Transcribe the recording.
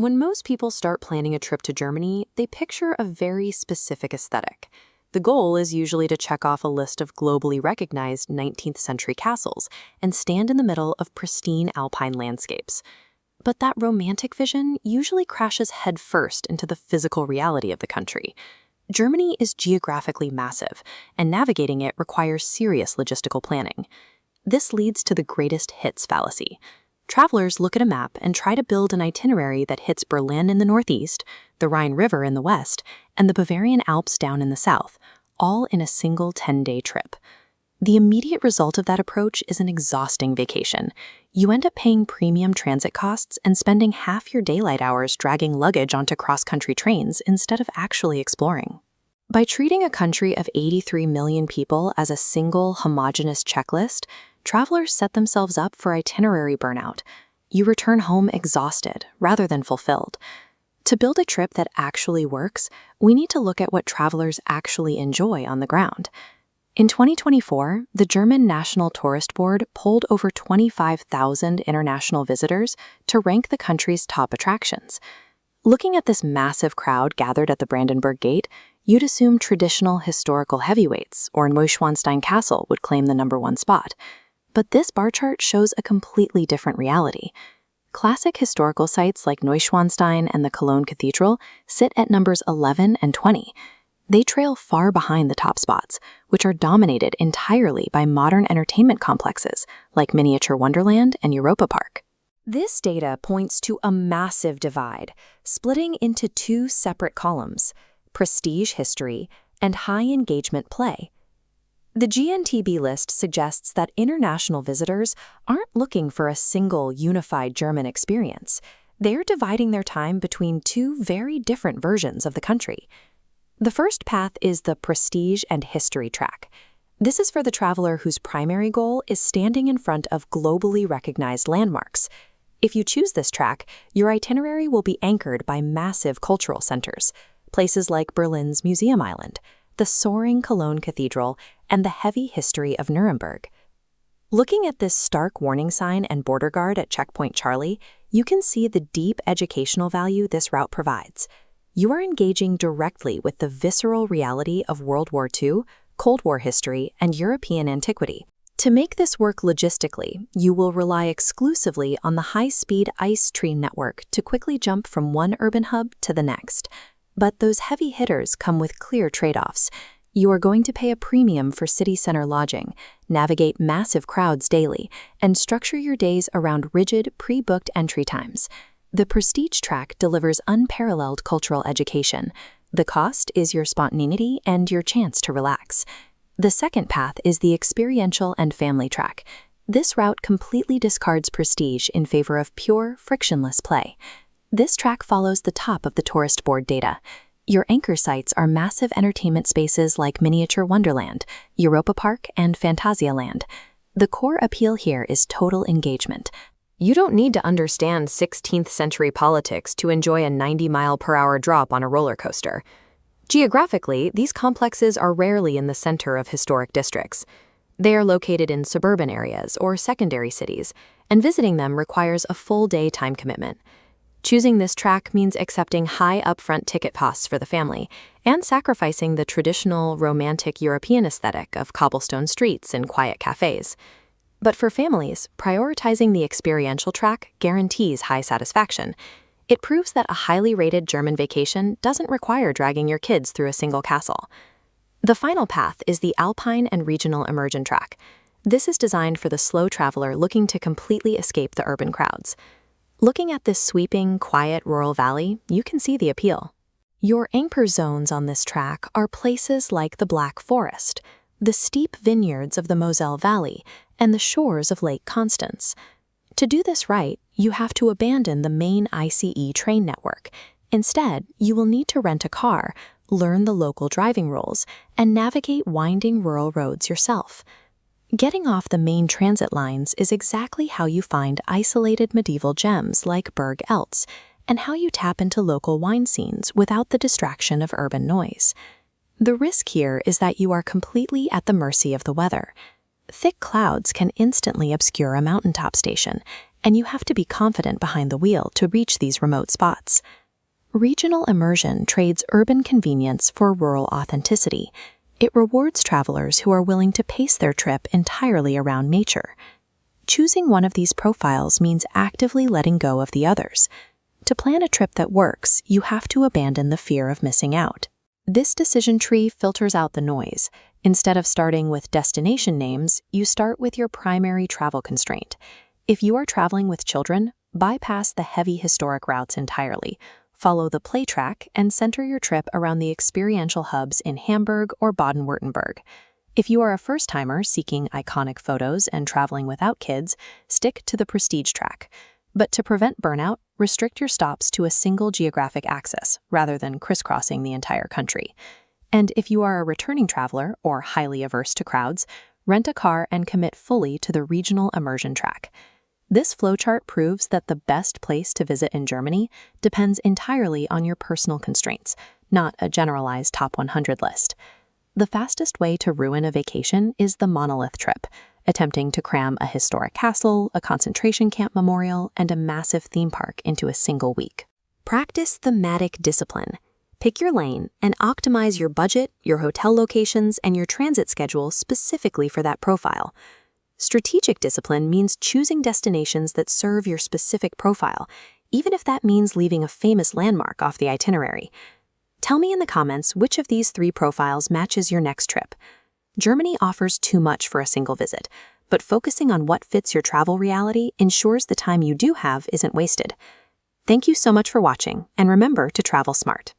When most people start planning a trip to Germany, they picture a very specific aesthetic. The goal is usually to check off a list of globally recognized 19th century castles and stand in the middle of pristine alpine landscapes. But that romantic vision usually crashes headfirst into the physical reality of the country. Germany is geographically massive, and navigating it requires serious logistical planning. This leads to the greatest hits fallacy. Travelers look at a map and try to build an itinerary that hits Berlin in the northeast, the Rhine River in the west, and the Bavarian Alps down in the south, all in a single 10-day trip. The immediate result of that approach is an exhausting vacation. You end up paying premium transit costs and spending half your daylight hours dragging luggage onto cross-country trains instead of actually exploring. By treating a country of 83 million people as a single, homogeneous checklist, travelers set themselves up for itinerary burnout. You return home exhausted rather than fulfilled. To build a trip that actually works, we need to look at what travelers actually enjoy on the ground. In 2024, the German National Tourist Board polled over 25,000 international visitors to rank the country's top attractions. Looking at this massive crowd gathered at the Brandenburg Gate, you'd assume traditional historical heavyweights or Neuschwanstein Castle would claim the #1 spot. But this bar chart shows a completely different reality. Classic historical sites like Neuschwanstein and the Cologne Cathedral sit at numbers 11 and 20. They trail far behind the top spots, which are dominated entirely by modern entertainment complexes like Miniature Wonderland and Europa Park. This data points to a massive divide, splitting into two separate columns: prestige history and high engagement play. The GNTB list suggests that international visitors aren't looking for a single unified German experience. They're dividing their time between two very different versions of the country. The first path is the prestige and history track. This is for the traveler whose primary goal is standing in front of globally recognized landmarks. If you choose this track, your itinerary will be anchored by massive cultural centers, places like Berlin's Museum Island, the soaring Cologne Cathedral, and the heavy history of Nuremberg. Looking at this stark warning sign and border guard at Checkpoint Charlie, you can see the deep educational value this route provides. You are engaging directly with the visceral reality of World War II, Cold War history, and European antiquity. To make this work logistically, you will rely exclusively on the high-speed ICE train network to quickly jump from one urban hub to the next. But those heavy hitters come with clear trade-offs. You are going to pay a premium for city center lodging, navigate massive crowds daily, and structure your days around rigid, pre-booked entry times. The Prestige track delivers unparalleled cultural education. The cost is your spontaneity and your chance to relax. The second path is the experiential and family track. This route completely discards prestige in favor of pure, frictionless play. This track follows the top of the tourist board data. Your anchor sites are massive entertainment spaces like Miniature Wonderland, Europa Park, and Phantasialand. The core appeal here is total engagement. You don't need to understand 16th century politics to enjoy a 90-mile-per-hour drop on a roller coaster. Geographically, these complexes are rarely in the center of historic districts. They are located in suburban areas or secondary cities, and visiting them requires a full-day time commitment. Choosing this track means accepting high upfront ticket costs for the family and sacrificing the traditional romantic European aesthetic of cobblestone streets and quiet cafes. But for families, prioritizing the experiential track guarantees high satisfaction. It proves that a highly rated German vacation doesn't require dragging your kids through a single castle. The final path is the Alpine and Regional Immersion track. This is designed for the slow traveler looking to completely escape the urban crowds. Looking at this sweeping, quiet rural valley, you can see the appeal. Your anchor zones on this track are places like the Black Forest, the steep vineyards of the Moselle Valley, and the shores of Lake Constance. To do this right, you have to abandon the main ICE train network. Instead, you will need to rent a car, learn the local driving rules, and navigate winding rural roads yourself. Getting off the main transit lines is exactly how you find isolated medieval gems like Berg Eltz, and how you tap into local wine scenes without the distraction of urban noise. The risk here is that you are completely at the mercy of the weather. Thick clouds can instantly obscure a mountaintop station, and you have to be confident behind the wheel to reach these remote spots. Regional immersion trades urban convenience for rural authenticity. It rewards travelers who are willing to pace their trip entirely around nature. Choosing one of these profiles means actively letting go of the others. To plan a trip that works, you have to abandon the fear of missing out. This decision tree filters out the noise. Instead of starting with destination names, you start with your primary travel constraint. If you are traveling with children, bypass the heavy historic routes entirely. Follow the play track and center your trip around the experiential hubs in Hamburg or Baden-Württemberg. If you are a first-timer seeking iconic photos and traveling without kids, stick to the prestige track. But to prevent burnout, restrict your stops to a single geographic axis rather than crisscrossing the entire country. And if you are a returning traveler or highly averse to crowds, rent a car and commit fully to the regional immersion track. This flowchart proves that the best place to visit in Germany depends entirely on your personal constraints, not a generalized top 100 list. The fastest way to ruin a vacation is the monolith trip, attempting to cram a historic castle, a concentration camp memorial, and a massive theme park into a single week. Practice thematic discipline. Pick your lane and optimize your budget, your hotel locations, and your transit schedule specifically for that profile. Strategic discipline means choosing destinations that serve your specific profile, even if that means leaving a famous landmark off the itinerary. Tell me in the comments which of these 3 profiles matches your next trip. Germany offers too much for a single visit, but focusing on what fits your travel reality ensures the time you do have isn't wasted. Thank you so much for watching, and remember to travel smart.